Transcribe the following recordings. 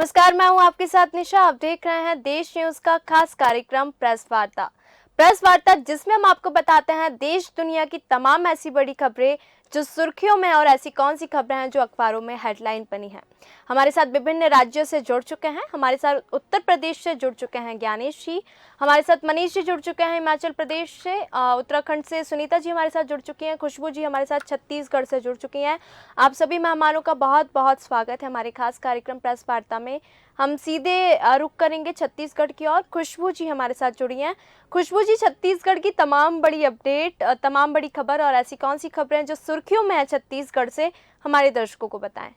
नमस्कार, मैं हूं आपके साथ निशा। आप देख रहे हैं देश न्यूज का खास कार्यक्रम प्रेस वार्ता। प्रेस वार्ता जिसमें हम आपको बताते हैं देश दुनिया की तमाम ऐसी बड़ी खबरें जो सुर्खियों में और ऐसी कौन सी खबरें हैं जो अखबारों में हेडलाइन बनी हैं। हमारे साथ विभिन्न राज्यों से जुड़ चुके हैं। हमारे साथ उत्तर प्रदेश से जुड़ चुके हैं ज्ञानेश जी, हमारे साथ मनीष जी जुड़ चुके हैं हिमाचल प्रदेश से, उत्तराखंड से सुनीता जी हमारे साथ जुड़ चुकी हैं, खुशबू जी हमारे साथ छत्तीसगढ़ से जुड़ चुकी हैं। आप सभी मेहमानों का बहुत बहुत स्वागत है हमारे खास कार्यक्रम प्रेस वार्ता में। हम सीधे रुख करेंगे छत्तीसगढ़ की ओर। खुशबू जी हमारे साथ जुड़ी हैं। खुशबू जी, छत्तीसगढ़ की तमाम बड़ी अपडेट, तमाम बड़ी खबर और ऐसी कौन सी खबरें हैं जो सुर्खियों में है छत्तीसगढ़ से, हमारे दर्शकों को बताएं।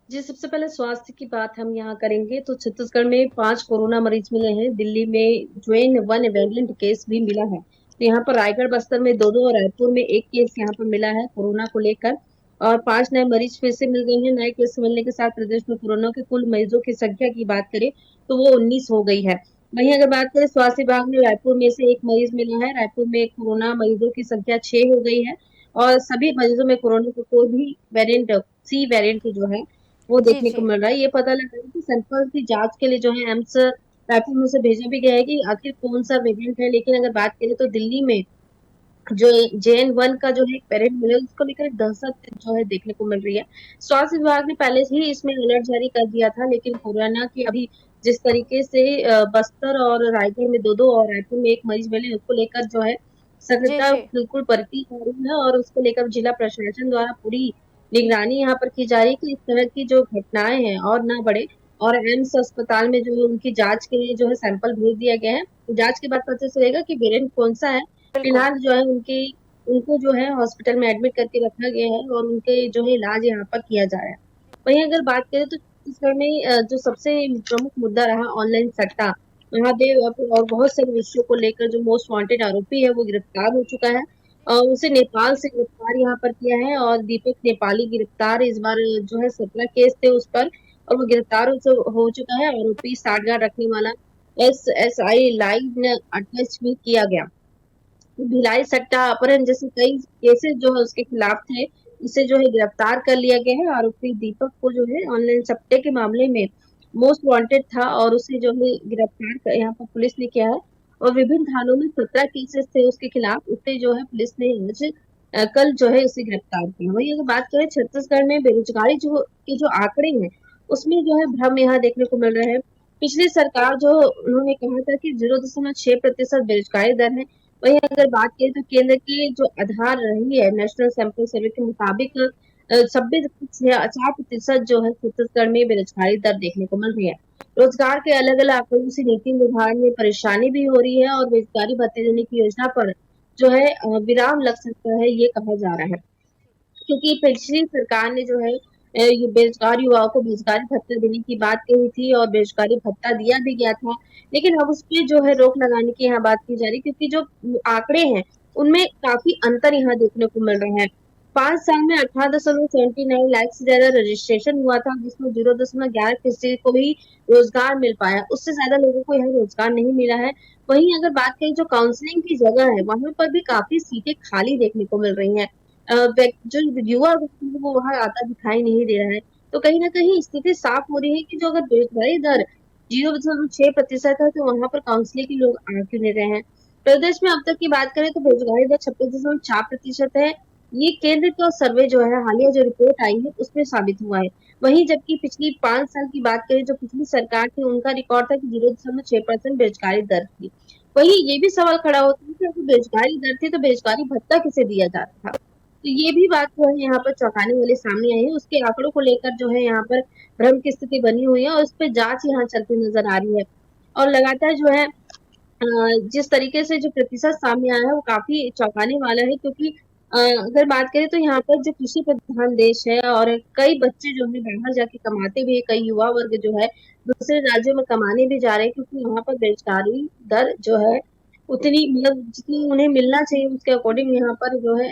जी, सबसे पहले स्वास्थ्य की बात हम यहाँ करेंगे तो छत्तीसगढ़ में 5 कोरोना मरीज मिले हैं। दिल्ली में ज्वेन 1 वेरिएंट केस भी मिला है। तो यहाँ पर रायगढ़ बस्तर में 2 और रायपुर में 1 केस यहाँ पर मिला है कोरोना को लेकर। और 5 नए मरीज फिर से मिल गए हैं। नए केस मिलने के साथ प्रदेश में कोरोना के कुल मरीजों की संख्या की बात करें तो वो 19 हो गई है। वहीं अगर बात करें स्वास्थ्य विभाग में रायपुर में से 1 मरीज मिला है। रायपुर में कोरोना मरीजों की संख्या 6 हो गई है और सभी मरीजों में कोरोना का कोई भी वेरिएंट सी वेरिएंट जो है वो जी देखने को जी मिल रहा है। ये पता लगा है कि सैंपल की जांच के लिए जो है एम्स रायपुर में से भेजा भी गया है कि आखिर कौन सा वेरिएंट है। लेकिन अगर बात करें तो दिल्ली में जो JN 1 का जो है एक वेरिएंट मिला उसको लेकर दहशत जो है देखने को मिल रही है। स्वास्थ्य विभाग ने पहले से ही इसमें अलर्ट जारी कर दिया था, लेकिन कोरोना की अभी जिस तरीके से बस्तर और रायगढ़ में 2 और रायपुर में 1 मरीज मिले उसको लेकर जो है जी सक्रियता जी बिल्कुल बरती जा रही है और उसको लेकर जिला प्रशासन द्वारा पूरी निगरानी यहाँ पर की जा रही है कि इस तरह की जो घटनाएं हैं और ना बढ़े। और एम्स अस्पताल में जो है उनकी जांच के लिए जो है सैंपल भेज दिया गया है। जांच के बाद पता चलेगा कि वेरिएंट कौन सा है। बिल्कुल। फिलहाल जो है उनको जो है हॉस्पिटल में एडमिट करके रखा गया है और उनके जो है इलाज यहाँ पर किया जा रहा है। वहीं अगर बात करें तो छत्तीसगढ़ में जो सबसे प्रमुख मुद्दा रहा ऑनलाइन सट्टा महादेव और बहुत सारे विषयों को लेकर जो मोस्ट वांटेड आरोपी है वो गिरफ्तार हो चुका है। उसे नेपाल से गिरफ्तार यहाँ पर किया है और दीपक नेपाली गिरफ्तार इस बार जो है 17 केस थे उस पर और वो गिरफ्तार हो चुका है। आरोपी साठगांठ रखने वाला SSI लाइन अटैच भी किया गया। भिलाई सट्टा अपहरण जैसे कई केसेस जो है उसके खिलाफ थे, इसे जो है गिरफ्तार कर लिया गया है। आरोपी दीपक को जो है ऑनलाइन सट्टे के मामले में मोस्ट वांटेड था और उसे जो है यहाँ पर पुलिस ने किया है और विभिन्न थानों में 17 केसेस थे उसके खिलाफ। उसे जो है पुलिस ने आज कल जो है उसे गिरफ्तार किया। वही अगर बात करें छत्तीसगढ़ में बेरोजगारी जो आंकड़े हैं उसमें जो है भ्रम यहाँ देखने को मिल रहा है। पिछली सरकार जो उन्होंने कहा था कि 0.6% बेरोजगारी दर है। वहीं अगर बात करें तो केंद्र की जो आधार रही है नेशनल सैंपल सर्वे के मुताबिक 26.4% जो है छत्तीसगढ़ में बेरोजगारी दर देखने को मिल रही है। रोजगार के अलग अलग आंकड़ों से नीति विभाग में परेशानी भी हो रही है और बेरोजगारी भत्ते देने की योजना पर जो है विराम लग सकता है ये कहा जा रहा है। क्योंकि पिछली सरकार ने जो है ये बेरोजगार युवाओं को बेरोजगारी भत्ता देने की बात कही थी और बेरोजगारी भत्ता दिया भी गया था। लेकिन अब उसपे जो है रोक लगाने की यहाँ बात की जा रही है क्योंकि जो आंकड़े हैं उनमें काफी अंतर यहाँ देखने को मिल रहे हैं। 5 साल में 18.79 लाख से ज्यादा रजिस्ट्रेशन हुआ था जिसमें 0.11% को ही रोजगार मिल पाया। उससे ज्यादा लोगों को यहाँ रोजगार नहीं मिला है। वहीं अगर बात करें जो काउंसलिंग की जगह है वहां पर भी काफी सीटें खाली देखने को मिल रही हैं। जो युवा व्यक्ति है वो वहां आता दिखाई नहीं दे रहा है। तो कहीं ना कहीं स्थिति साफ हो रही है कि जो अगर बेरोजगारी दर 0.6% है तो वहां पर काउंसलिंग के लोग आ क्यों नहीं रहे हैं। प्रदेश में अब तक की बात करें तो बेरोजगारी दर 26.4% है। ये केंद्र का सर्वे जो है हालिया जो रिपोर्ट आई है उसमें साबित हुआ है। वहीं जबकि पिछली 5 साल की बात करें जो पिछली सरकार थी उनका रिकॉर्ड था कि 0.6% बेरोजगारी दर थी। वही ये भी सवाल खड़ा होता है कि अगर बेरोजगारी दर थी तो बेरोजगारी भत्ता किसे दिया जा रहा था। तो ये भी बात जो है यहाँ पर चौंकाने वाली सामने आई है। उसके आंकड़ों को लेकर जो है यहाँ पर भ्रम की स्थिति बनी हुई है और उस पर जांच यहाँ चलती नजर आ रही है। और लगातार जो है जिस तरीके से जो प्रतिशत सामने आया है वो काफी चौंकाने वाला है क्योंकि अगर बात करें तो यहाँ पर जो कृषि प्रधान देश है और कई बच्चे जो है बाहर जाके कमाते भी है, कई युवा वर्ग जो है दूसरे राज्यों में कमाने भी जा रहे हैं क्योंकि यहाँ पर बेरोजगारी दर जो है उतनी मतलब जितनी उन्हें मिलना चाहिए उसके अकॉर्डिंग यहाँ पर जो है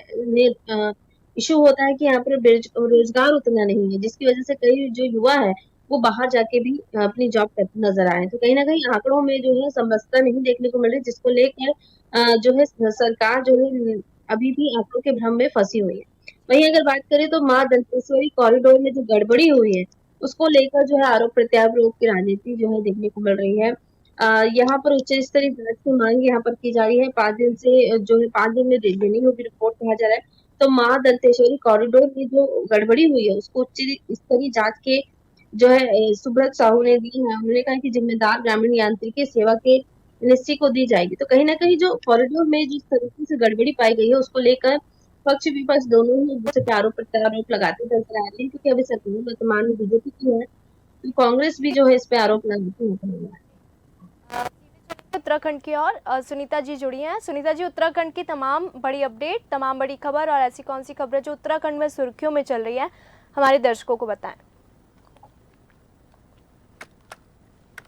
इशू होता है कि यहाँ पर रोजगार उतना नहीं है जिसकी वजह से कई जो युवा है वो बाहर जाके भी अपनी जॉब करते नजर आए। तो कहीं ना कहीं आंकड़ों में जो है समरसता नहीं देखने को मिल रही जिसको लेकर जो है सरकार जो है अभी भी आंकड़ों के भ्रम में फंसी हुई है। वहीं अगर बात करें तो माँ दंतेश्वरी कॉरिडोर में जो गड़बड़ी हुई है उसको लेकर जो है आरोप प्रत्यारोप की राजनीति जो है देखने को मिल रही है। यहाँ पर उच्च स्तरीय जांच की मांग यहाँ पर की जा रही है। 5 दिन से जो है 5 दिन में दे देनी होगी रिपोर्ट कहा जा रहा है। तो महादंतेश्वरी कॉरिडोर की जो गड़बड़ी हुई है उसको उच्च स्तरीय जांच के जो है सुब्रत साहू ने दी है। उन्होंने कहा कि जिम्मेदार ग्रामीण यांत्रिकी सेवा के निश्चय को दी जाएगी। तो कहीं न कहीं जो कॉरिडोर में जिस तरीके से गड़बड़ी पाई गई है उसको लेकर पक्ष विपक्ष दोनों ही एक-दूसरे पे आरोप प्रत्यारोप लगाते नजर आ रहे हैं, क्योंकि अभी सरकार वर्तमान में बीजेपी की है, तो कांग्रेस भी जो है इस पे आरोप लगाती नजर आ रही है। उत्तराखंड की ओर सुनीता जी जुड़ी हैं। सुनीता जी, उत्तराखंड की तमाम बड़ी अपडेट, तमाम बड़ी खबर और ऐसी कौन सी खबरें जो उत्तराखंड में सुर्खियों में चल रही है, हमारे दर्शकों को बताएं।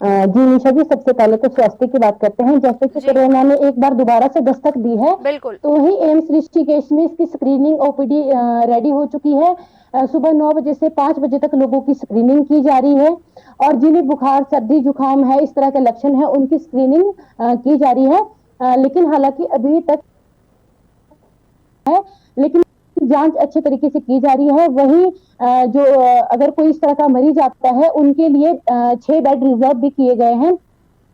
जी निशा जी, सबसे पहले तो स्वास्थ्य की बात करते हैं। जैसे कि कोरोना ने एक बार दोबारा से दस्तक दी है, बिल्कुल, तो वही एम्स ऋषिकेश में इसकी स्क्रीनिंग ओपीडी रेडी हो चुकी है। सुबह 9 बजे से 5 बजे तक लोगों की स्क्रीनिंग की जा रही है और जिन्हें बुखार, सर्दी, जुकाम है, इस तरह के लक्षण है, उनकी स्क्रीनिंग की जा रही है। लेकिन हालांकि अभी तक है, लेकिन जांच अच्छे तरीके से की जा रही है। वहीं जो अगर कोई इस तरह का मरीज आता है, उनके लिए 6 बेड रिजर्व भी किए गए हैं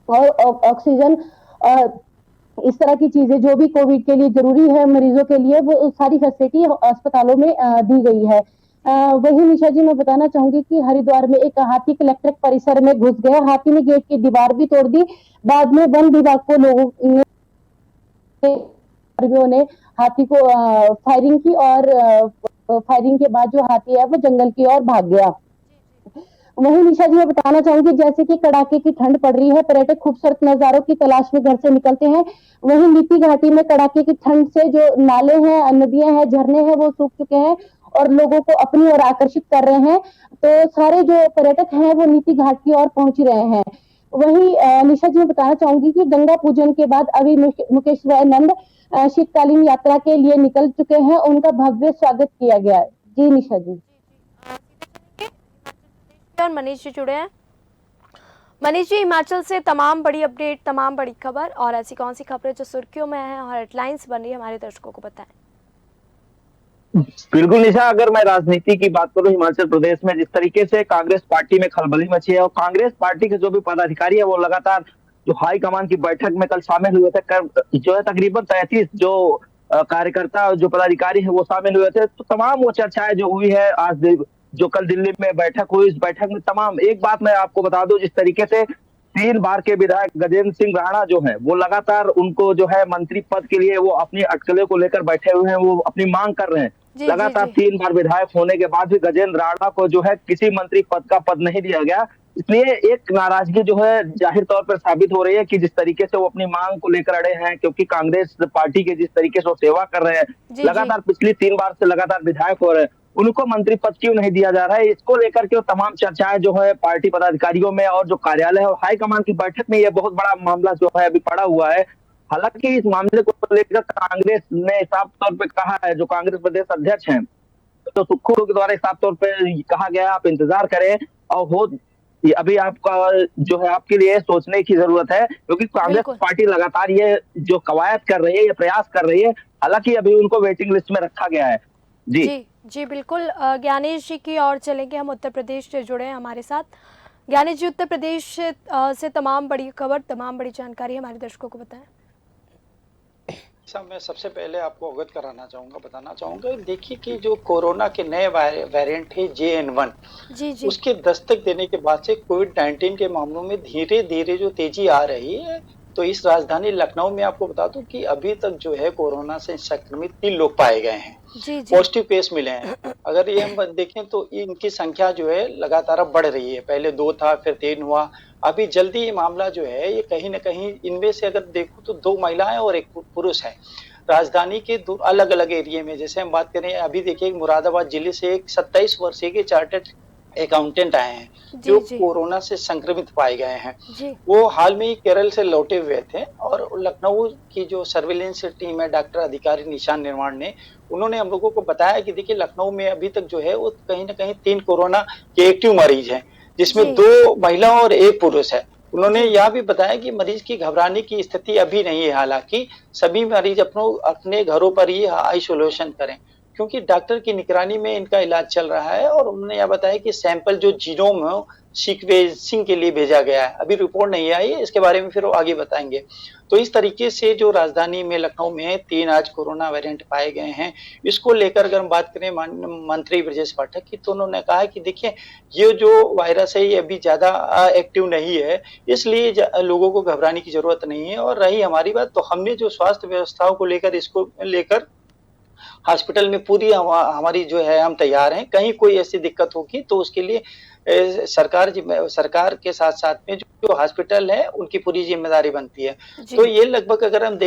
और ऑक्सीजन इस तरह की चीजें जो भी कोविड के लिए जरूरी है मरीजों के लिए, वो सारी फैसिलिटी अस्पतालों में दी गई है। वही निशा जी, मैं बताना चाहूंगी कि हरिद्वार में एक हाथी कलेक्ट्रेट परिसर में घुस गया। हाथी ने गेट की दीवार भी तोड़ दी। बाद में वन विभाग को लोगों ने हाथी को फायरिंग की और फायरिंग के बाद जो हाथी है वो जंगल की ओर भाग गया। वहीं निशा जी, मैं बताना चाहूंगी जैसे कि कड़ाके की ठंड पड़ रही है, पर्यटक खूबसूरत नजारों की तलाश में घर से निकलते हैं। वहीं नीति घाटी में कड़ाके की ठंड से जो नाले हैं, नदियां हैं, झरने हैं, वो सूख चुके हैं और लोगों को अपनी ओर आकर्षित कर रहे हैं। तो सारे जो पर्यटक हैं वो नीति घाट की ओर पहुंच रहे हैं। वहीं निशा जी, मैं बताना चाहूंगी कि गंगा पूजन के बाद अभी मुकेश नंद शीतकालीन यात्रा के लिए निकल चुके हैं। उनका भव्य स्वागत किया गया। जी निशा जी। और मनीष जी जुड़े हैं। मनीष जी, हिमाचल से तमाम बड़ी अपडेट, तमाम बड़ी खबर और ऐसी कौन सी खबरें जो सुर्खियों में है और हेडलाइंस बन रही है, हमारे दर्शकों को बताएं। बिल्कुल निशा, अगर मैं राजनीति की बात करूं हिमाचल प्रदेश में जिस तरीके से कांग्रेस पार्टी में खलबली मची है और कांग्रेस पार्टी के जो भी पदाधिकारी है वो लगातार जो हाईकमान की बैठक में कल शामिल हुए थे, जो है तकरीबन 33 जो कार्यकर्ता जो पदाधिकारी है वो शामिल हुए थे। तो तमाम वो चर्चाएं जो हुई है आज जो कल दिल्ली में बैठक हुई, इस बैठक में तमाम एक बात मैं आपको बता दूं, जिस तरीके से 3 बार के विधायक गजेंद्र सिंह राणा जो है वो लगातार उनको जो है मंत्री पद के लिए वो अपनी अटकलों को लेकर बैठे हुए हैं, वो अपनी मांग कर रहे हैं। लगातार 3 बार विधायक होने के बाद भी गजेंद्र राणा को जो है किसी मंत्री पद का पद नहीं दिया गया। इसलिए एक नाराजगी जो है जाहिर तौर पर साबित हो रही है कि जिस तरीके से वो अपनी मांग को लेकर अड़े हैं, क्योंकि कांग्रेस पार्टी के जिस तरीके से वो सेवा कर रहे हैं, लगातार पिछली 3 बार से लगातार विधायक हो रहे हैं, उनको मंत्री पद क्यों नहीं दिया जा रहा है, इसको लेकर के तमाम चर्चाएं जो है पार्टी पदाधिकारियों में और जो कार्यालय है हाईकमान की बैठक में ये बहुत बड़ा मामला जो है अभी पड़ा हुआ है। हालांकि इस मामले को लेकर कांग्रेस ने साफ तौर पे कहा है, जो कांग्रेस प्रदेश अध्यक्ष हैं तो सुक्खू के द्वारा साफ तौर पे कहा गया आप इंतजार करें और हो अभी आपका जो है आपके लिए सोचने की जरूरत है, क्योंकि कांग्रेस पार्टी लगातार ये जो कवायद कर रही है, ये प्रयास कर रही है। हालांकि अभी उनको वेटिंग लिस्ट में रखा गया है। जी बिल्कुल। ज्ञानेश जी की ओर चलेंगे, हम उत्तर प्रदेश से जुड़े हैं हमारे साथ। ज्ञानेश जी, उत्तर प्रदेश से तमाम बड़ी खबर, तमाम बड़ी जानकारी हमारे दर्शकों को बताएं। मैं सबसे पहले आपको अवगत कराना चाहूँगा, बताना चाहूँगा, देखिए कि जो कोरोना के नए वेरिएंट है JN1, जी। उसके दस्तक देने के बाद से कोविड-19 के मामलों में धीरे धीरे जो तेजी आ रही है। तो इस राजधानी लखनऊ में आपको बता दूं कि अभी तक जो है कोरोना से संक्रमित 3 लोग पाए गए हैं, पॉजिटिव केस मिले हैं। अगर ये हम देखें तो इनकी संख्या जो है लगातार बढ़ रही है, पहले 2 था, फिर 3 हुआ, अभी जल्दी ये मामला जो है ये कहीं न कहीं इनमें से अगर देखो तो 2 महिलाएं और 1 पुरुष है। राजधानी के अलग अलग एरिया में, जैसे हम बात करें, अभी देखिए मुरादाबाद जिले से एक 27 वर्षीय के चार्टर्ड अकाउंटेंट आए हैं जो कोरोना से संक्रमित पाए गए हैं। वो हाल में ही केरल से लौटे हुए थे और लखनऊ की जो सर्विलेंस टीम है, डॉक्टर अधिकारी निशान निर्माण ने, उन्होंने हम लोगों को बताया कि देखिए लखनऊ में अभी तक जो है वो कहीं न कहीं 3 कोरोना के एक्टिव मरीज हैं, जिसमें 2 महिला और 1 पुरुष है। उन्होंने यह भी बताया कि मरीज की घबराने की स्थिति अभी नहीं है, हालांकि सभी मरीज अपने घरों पर ही आइसोलेशन करें, क्योंकि डॉक्टर की निगरानी में इनका इलाज चल रहा है और उन्होंने यह बताया कि सैंपल जो जीनोम है सीक्वेंसिंग के लिए भेजा गया है। अभी रिपोर्ट नहीं आई है, इसके बारे में फिर वो आगे बताएंगे। तो इस तरीके से जो राजधानी में लखनऊ में 3 आज कोरोना वेरिएंट पाए गए हैं, इसको लेकर अगर हम बात करें मंत्री ब्रजेश पाठक की, तो उन्होंने कहा कि देखिए ये जो वायरस है ये अभी ज्यादा एक्टिव नहीं है, इसलिए लोगों को घबराने की जरूरत नहीं है। और रही हमारी बात, तो हमने जो स्वास्थ्य व्यवस्थाओं को लेकर इसको लेकर हॉस्पिटल में पूरी हमारी जो है हम तैयार हैं। कहीं कोई ऐसी दिक्कत होगी तो उसके लिए सरकार के साथ-साथ में जो हॉस्पिटल है उनकी पूरी ज़िम्मेदारी बनती है। तो ये लगभग अगर हम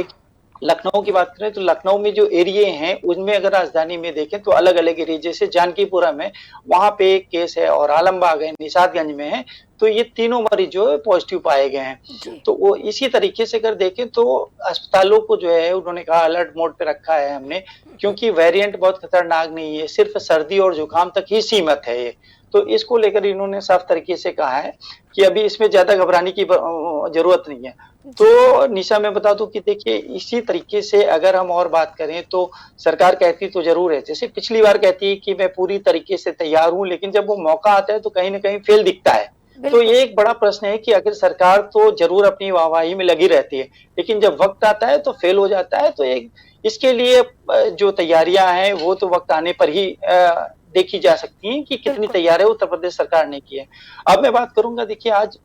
लखनऊ की बात करें तो लखनऊ में जो एरिये हैं उनमें अगर राजधानी में देखें तो अलग-अलग एरिया, जैसे जानकीपुरम है, वहाँ पे एक केस है और आलमबाग है, निशातगंज में है, तो ये तीनों मरीज जो है पॉजिटिव पाए गए हैं। तो वो इसी तरीके से अगर देखें तो अस्पतालों को जो है उन्होंने कहा अलर्ट मोड पे रखा है हमने, क्योंकि वेरिएंट बहुत खतरनाक नहीं है, सिर्फ सर्दी और जुकाम तक ही सीमित है ये। तो इसको लेकर इन्होंने साफ तरीके से कहा है कि अभी इसमें ज्यादा घबराने की जरूरत नहीं है। तो निशा मैं बता दूं कि देखिए इसी तरीके से अगर हम और बात करें तो सरकार कहती तो जरूर है, जैसे पिछली बार कहती है कि मैं पूरी तरीके से तैयार हूं, लेकिन जब वो मौका आता है तो कहीं ना कहीं फेल दिखता है। तो ये एक बड़ा प्रश्न है कि अगर सरकार तो जरूर अपनी वाहवाही में लगी रहती है, लेकिन जब वक्त आता है तो फेल हो जाता है। तो एक इसके लिए जो तैयारियां हैं वो तो वक्त आने पर ही देखी जा सकती हैं कि कितनी तैयारी उत्तर प्रदेश सरकार ने की है। अब मैं बात करूंगा, देखिए आज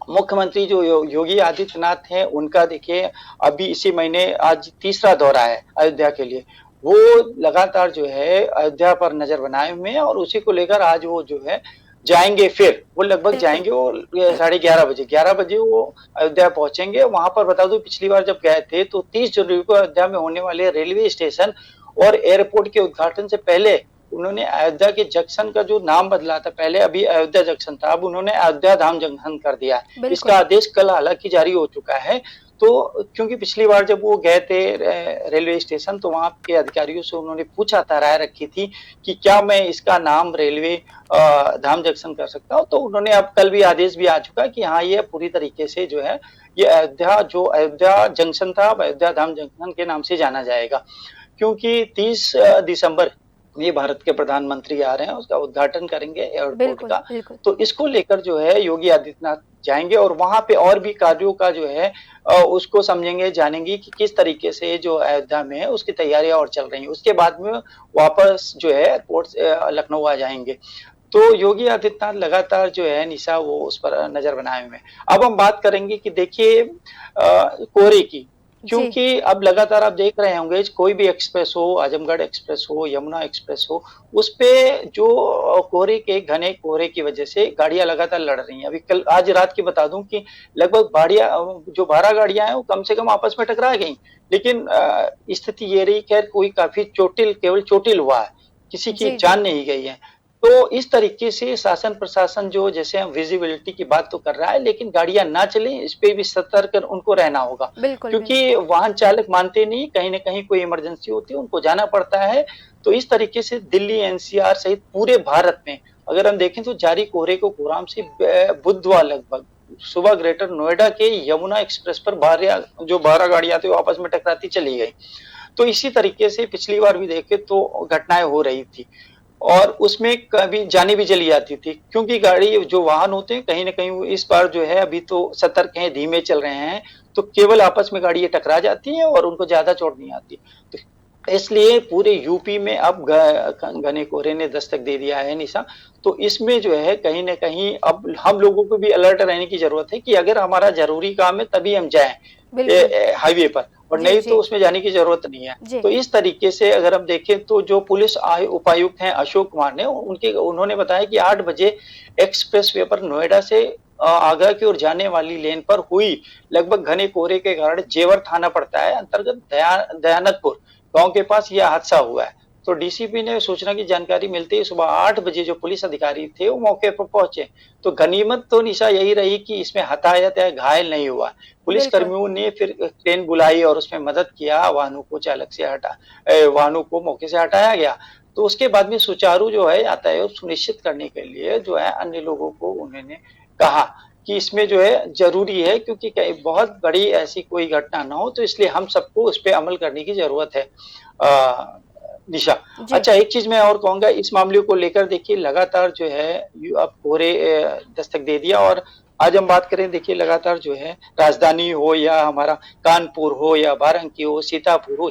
मुख्यमंत्री जो योगी आदित्यनाथ हैं उनका देखिए अभी इसी महीने आज तीसरा दौरा है अयोध्या के लिए। वो लगातार जो है अयोध्या पर नजर बनाए हुए हैं और उसी को लेकर आज वो जो है जाएंगे, फिर वो लगभग जाएंगे वो 11:30 बजे वो अयोध्या पहुंचेंगे। वहां पर बता दूं पिछली बार जब गए थे तो 30 जनवरी को अयोध्या में होने वाले रेलवे स्टेशन और एयरपोर्ट के उद्घाटन से पहले उन्होंने अयोध्या के जंक्शन का जो नाम बदला था, पहले अभी अयोध्या जंक्शन था, अब उन्होंने अयोध्या धाम जंक्शन कर दिया। इसका आदेश कल हालांकि जारी हो चुका है। तो क्योंकि पिछली बार जब वो गए थे रेलवे स्टेशन तो वहां के अधिकारियों से उन्होंने पूछा था, राय रखी थी कि क्या मैं इसका नाम रेलवे धाम जंक्शन कर सकता हूँ। तो उन्होंने अब कल भी आदेश भी आ चुका कि हाँ ये पूरी तरीके से जो है ये अयोध्या जंक्शन था, अयोध्या धाम जंक्शन के नाम से जाना जाएगा, क्योंकि 30 दिसंबर ये भारत के प्रधानमंत्री आ रहे हैं, उसका उद्घाटन करेंगे एयरपोर्ट का। तो इसको लेकर जो है योगी आदित्यनाथ जाएंगे और वहां पे और भी कार्यों का जो है उसको समझेंगे, जानेंगे कि किस तरीके से जो अयोध्या में है उसकी तैयारियां और चल रही हैं। उसके बाद में वापस जो है एयरपोर्ट लखनऊ आ जाएंगे। तो योगी आदित्यनाथ लगातार जो है निशा वो उस पर नजर बनाए हुए हैं। अब हम बात करेंगे कि देखिए कोहरे की, क्योंकि अब लगातार आप देख रहे होंगे कोई भी एक्सप्रेस हो, आजमगढ़ एक्सप्रेस हो, यमुना एक्सप्रेस हो, उस पे जो घने कोहरे की वजह से गाड़ियां लगातार लड़ रही हैं। अभी आज रात की बता दूं कि लगभग जो 12 गाड़ियां हैं वो कम से कम आपस में टकरा गई, लेकिन स्थिति ये रही, खैर कोई काफी केवल चोटिल हुआ है, किसी की जान नहीं गई है। तो इस तरीके से शासन प्रशासन जो जैसे हम विजिबिलिटी की बात तो कर रहा है, लेकिन गाड़ियां ना चले इस पे भी सतर्क उनको रहना होगा, क्योंकि वाहन चालक मानते नहीं, कहीं ना कहीं कोई इमरजेंसी होती है उनको जाना पड़ता है। तो इस तरीके से दिल्ली एनसीआर सहित पूरे भारत में अगर हम देखें तो जारी कोहरे को कोराम से बुधवार लगभग सुबह ग्रेटर नोएडा के यमुना एक्सप्रेस पर 12 गाड़ियां थी आपस में टकराती चली गई। तो इसी तरीके से पिछली बार भी देखे तो घटनाएं हो रही थी और उसमें कभी जाने भी चली जाती थी, क्योंकि गाड़ी जो वाहन होते हैं कहीं ना कहीं इस बार जो है अभी तो सतर्क हैं, धीमे चल रहे हैं, तो केवल आपस में गाड़ियां टकरा जाती हैं और उनको ज्यादा चोट नहीं आती। तो इसलिए पूरे यूपी में अब घने कोहरे ने दस्तक दे दिया है निशा। तो इसमें जो है कहीं ना कहीं अब हम लोगों को भी अलर्ट रहने की जरूरत है कि अगर हमारा जरूरी काम है तभी हम जाएं हाईवे पर, और नहीं तो उसमें जाने की जरूरत नहीं है। तो इस तरीके से अगर हम देखें तो जो पुलिस उपायुक्त हैं अशोक कुमार ने उन्होंने बताया कि 8 बजे एक्सप्रेस वे पर नोएडा से आगरा की ओर जाने वाली लेन पर हुई लगभग घने कोहरे के कारण जेवर थाना पड़ता है अंतर्गत दयानतपुर गांव के पास यह हादसा हुआ है। तो डीसीपी ने सूचना की जानकारी मिलते ही सुबह 8 बजे जो पुलिस अधिकारी थे वो मौके पर पहुंचे। तो गनीमत तो निशा यही रही कि इसमें हताहत या घायल नहीं हुआ। पुलिस कर्मियों ने फिर ट्रेन बुलाई और उसमें मदद किया, वाहनों को मौके से हटाया गया। तो उसके बाद में सुचारू जो है यातायात सुनिश्चित करने के लिए जो है अन्य लोगों को उन्होंने कहा कि इसमें जो है जरूरी है, क्योंकि बहुत बड़ी ऐसी कोई घटना ना हो, तो इसलिए हम सबको उस पर अमल करने की जरूरत है। दिशा। जी। अच्छा, एक चीज मैं और कहूंगा इस मामले को लेकर, देखिए लगातार जो है अब कोहरे दस्तक दे दिया, और आज हम बात करें, देखिए लगातार जो है राजधानी हो या हमारा कानपुर हो या बाराबंकी हो, सीतापुर हो,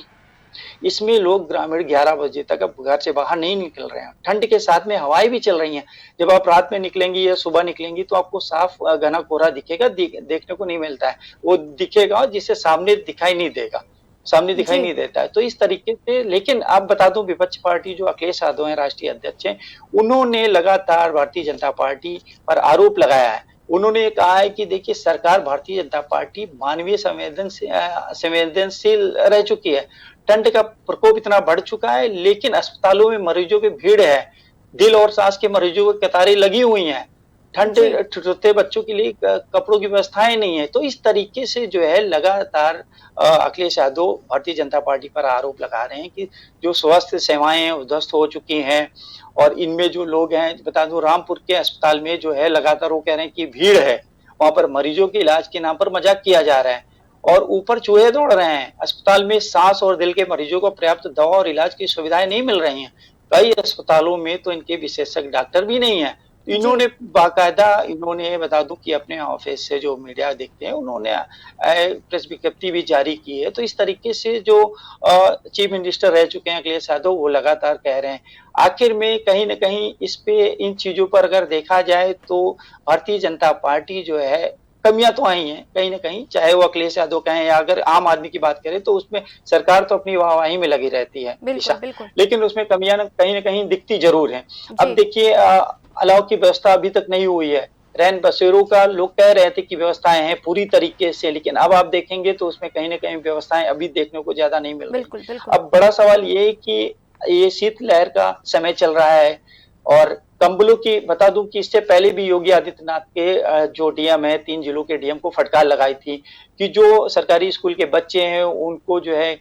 इसमें लोग ग्रामीण 11 बजे तक अब घर से बाहर नहीं निकल रहे हैं। ठंड के साथ में हवाएं भी चल रही हैं। जब आप रात में निकलेंगी या सुबह निकलेंगी तो आपको साफ घना कोहरा दिखेगा, देखने को नहीं मिलता है। वो दिखेगा जिससे सामने दिखाई नहीं देगा, सामने दिखाई जी। नहीं देता है। तो इस तरीके से, लेकिन आप बता दूं, विपक्ष पार्टी जो अखिलेश यादव हैं, राष्ट्रीय अध्यक्ष हैं, उन्होंने लगातार भारतीय जनता पार्टी पर आरोप लगाया है। उन्होंने कहा है कि देखिए सरकार, भारतीय जनता पार्टी मानवीय संवेदनशील रह चुकी है। ठंड का प्रकोप इतना बढ़ चुका है, लेकिन अस्पतालों में मरीजों की भीड़ है, दिल और सांस के मरीजों की कतारें लगी हुई हैं। ठंड जी। छोटे बच्चों के लिए कपड़ों की व्यवस्थाएं नहीं है। तो इस तरीके से जो है लगातार अखिलेश यादव भारतीय जनता पार्टी पर आरोप लगा रहे हैं कि जो स्वास्थ्य सेवाएं हैं ध्वस्त हो चुकी हैं, और इनमें जो लोग हैं, बता दूं रामपुर के अस्पताल में जो है लगातार वो कह रहे हैं कि भीड़ है, वहां पर मरीजों के इलाज के नाम पर मजाक किया जा रहा है, और ऊपर चूहे दौड़ रहे हैं। अस्पताल में सांस और दिल के मरीजों को पर्याप्त दवा और इलाज की सुविधाएं नहीं मिल रही हैं। कई अस्पतालों में तो इनके विशेषज्ञ डॉक्टर भी नहीं है। इन्होंने बाकायदा, इन्होंने बता दूं कि अपने ऑफिस से जो मीडिया देखते हैं, उन्होंने प्रेस विज्ञप्ति भी जारी की है। तो इस तरीके से जो चीफ मिनिस्टर रह चुके हैं अखिलेश यादव, वो लगातार कह रहे हैं। आखिर में कहीं न कहीं इस पे, इन चीजों पर अगर देखा जाए तो भारतीय जनता पार्टी जो है, कमियां तो आई हैं कहीं न कहीं, चाहे वो अखिलेश यादव कहें या अगर आम आदमी की बात करें, तो उसमें सरकार तो अपनी वाहवाही में लगी रहती है बिल्कुल, दिशा, बिल्कुल। लेकिन उसमें कमियां कहीं न कहीं दिखती जरूर हैं। अब जी। देखिए अलाव की व्यवस्था अभी तक नहीं हुई है। रैन बसेरों का लोग कह रहे थे कि व्यवस्थाएं हैं पूरी तरीके से, लेकिन अब आप देखेंगे तो उसमें कहीं न कहीं व्यवस्थाएं अभी देखने को ज्यादा नहीं मिल रही। बिल्कुल, बिल्कुल। अब बड़ा सवाल ये है कि ये शीत लहर का समय चल रहा है, और कंबलों की, बता दूं कि इससे पहले भी योगी आदित्यनाथ के जो डीएम है, 3 जिलों के डीएम को फटकार लगाई थी कि जो सरकारी स्कूल के बच्चे हैं उनको जो है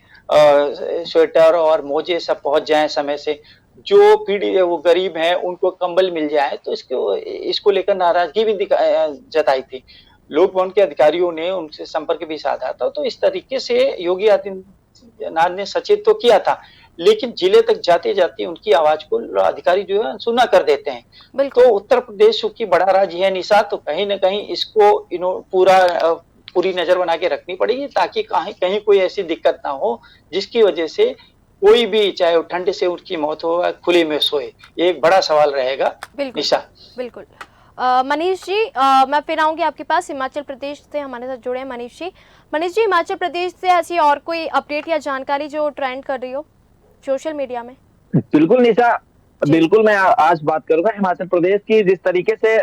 स्वेटर और मोजे सब पहुंच जाएं समय से, जो पीढ़ी वो गरीब हैं उनको कंबल मिल जाए। तो इसको लेकर नाराजगी भी जताई थी। लोक भवन के अधिकारियों ने उनसे संपर्क भी साधा था। तो इस तरीके से योगी आदित्यनाथ ने सचेत तो किया था, लेकिन जिले तक जाते जाते उनकी आवाज को अधिकारी जो है सुना कर देते हैं। बिल्कुल। तो उत्तर प्रदेश चूंकि बड़ा राज्य है निशा, तो कहीं न कहीं इसको पूरी नजर बना के रखनी पड़ेगी, ताकि कहीं कोई ऐसी दिक्कत ना हो जिसकी वजह से कोई भी, चाहे वो ठंड से उनकी मौत हो या खुले में सोए। ये एक बड़ा सवाल रहेगा बिल्कुल, निशा। बिल्कुल। मनीष जी, मैं फिर आऊंगी आपके पास। हिमाचल प्रदेश से हमारे साथ जुड़े हैं मनीष जी। मनीष जी, हिमाचल प्रदेश से ऐसी और कोई अपडेट या जानकारी जो ट्रेंड कर रही हो सोशल मीडिया में? बिल्कुल निशा, बिल्कुल मैं आज बात करूंगा हिमाचल प्रदेश की। जिस तरीके से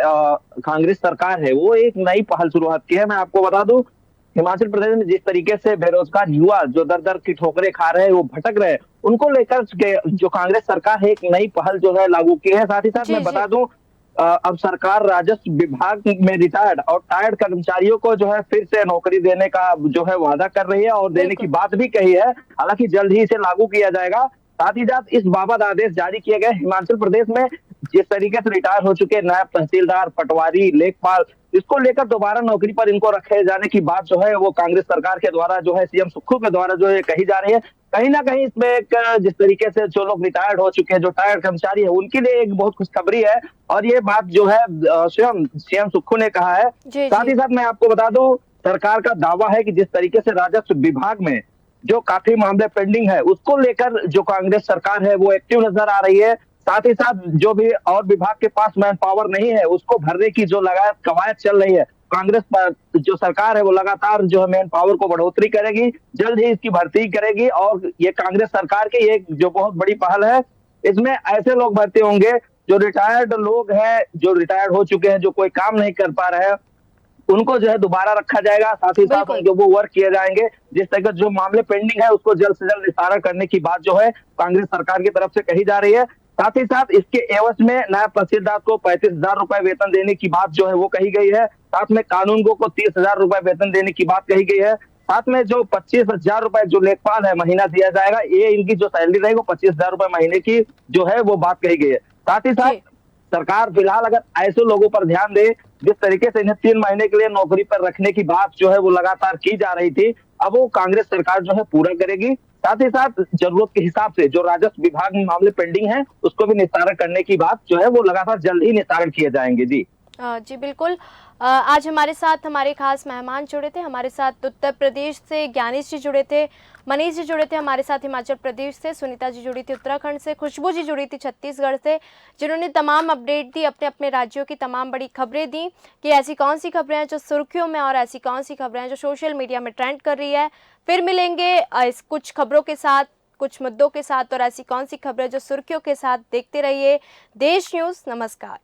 कांग्रेस सरकार है वो एक नई पहल शुरुआत की है। मैं आपको बता दूं, हिमाचल प्रदेश में जिस तरीके से बेरोजगार युवा जो दर दर की ठोकरें खा रहे हैं, वो भटक रहे हैं, उनको लेकर जो कांग्रेस सरकार है एक नई पहल जो है लागू की है। साथ ही साथ मैं बता दूं, अब सरकार राजस्व विभाग में रिटायर्ड और टायर्ड कर्मचारियों को जो है फिर से नौकरी देने का जो है वादा कर रही है, और देने की बात भी कही है। हालांकि जल्द ही इसे लागू किया जाएगा। साथ ही साथ इस बाबत आदेश जारी किए गए। हिमाचल प्रदेश में जिस तरीके से रिटायर हो चुके नायब तहसीलदार, पटवारी, लेखपाल, इसको लेकर दोबारा नौकरी पर इनको रखे जाने की बात जो है वो कांग्रेस सरकार के द्वारा जो है सीएम सुक्खू के द्वारा जो है कही जा रही है। कहीं ना कहीं इसमें एक, जिस तरीके से जो लोग रिटायर्ड हो चुके हैं, जो टायर्ड कर्मचारी है, उनके लिए एक बहुत खुशखबरी है, और ये बात जो है स्वयं सीएम सुक्खू ने कहा है। साथ ही साथ मैं आपको बता दूं, सरकार का दावा है कि जिस तरीके से राजस्व विभाग में जो काफी मामले पेंडिंग है, उसको लेकर जो कांग्रेस सरकार है वो एक्टिव नजर आ रही है। साथ ही साथ जो भी और विभाग के पास मैन पावर नहीं है, उसको भरने की जो लगातार कवायद चल रही है, कांग्रेस जो सरकार है वो लगातार जो है मैन पावर को बढ़ोतरी करेगी, जल्द ही इसकी भर्ती करेगी। और ये कांग्रेस सरकार की एक जो बहुत बड़ी पहल है, इसमें ऐसे लोग भर्ती होंगे जो रिटायर्ड लोग हैं, जो रिटायर्ड हो चुके हैं, जो कोई काम नहीं कर पा रहे हैं, उनको जो है दोबारा रखा जाएगा। साथ ही साथ जो वो वर्क किए जाएंगे, जिस तरह जो मामले पेंडिंग है उसको जल्द से जल्द निस्तारण करने की बात जो है कांग्रेस सरकार की तरफ से कही जा रही है। साथ ही साथ इसके एवज में नायब तहसीलदार को 35,000 रुपए वेतन देने की बात जो है वो कही गई है। साथ में कानूनगो को 30,000 रुपए वेतन देने की बात कही गई है। साथ में जो 25,000 रुपए जो लेखपाल है महीना दिया जाएगा, ये इनकी जो सैलरी रहेगी वो 25,000 रुपए महीने की जो है वो बात कही गई है। साथ ही साथ सरकार फिलहाल अगर ऐसे लोगों पर ध्यान दे जिस तरीके से इन्हें 3 महीने के लिए नौकरी पर रखने की बात जो है वो लगातार की जा रही थी, अब वो कांग्रेस सरकार जो है पूरा करेगी। साथ ही साथ जरूरत के हिसाब से जो राजस्व विभाग में मामले पेंडिंग हैं उसको भी निस्तारण करने की बात जो है वो लगातार जल्द ही निस्तारण किए जाएंगे। जी जी बिल्कुल। आज हमारे साथ हमारे खास मेहमान जुड़े थे, हमारे साथ उत्तर प्रदेश से ज्ञानेश जी जुड़े थे, मनीष जी जुड़े थे, हमारे साथ हिमाचल प्रदेश से सुनीता जी जुड़ी थी उत्तराखंड से, खुशबू जी जुड़ी थी छत्तीसगढ़ से, जिन्होंने तमाम अपडेट दी, अपने अपने राज्यों की तमाम बड़ी खबरें दी कि ऐसी कौन सी खबरें हैं जो सुर्खियों में और ऐसी कौन सी खबरें हैं जो सोशल मीडिया में ट्रेंड कर रही है। फिर मिलेंगे इस कुछ खबरों के साथ, कुछ मुद्दों के साथ, और ऐसी कौन सी खबरें जो सुर्खियों के साथ। देखते रहिए देश न्यूज़। नमस्कार।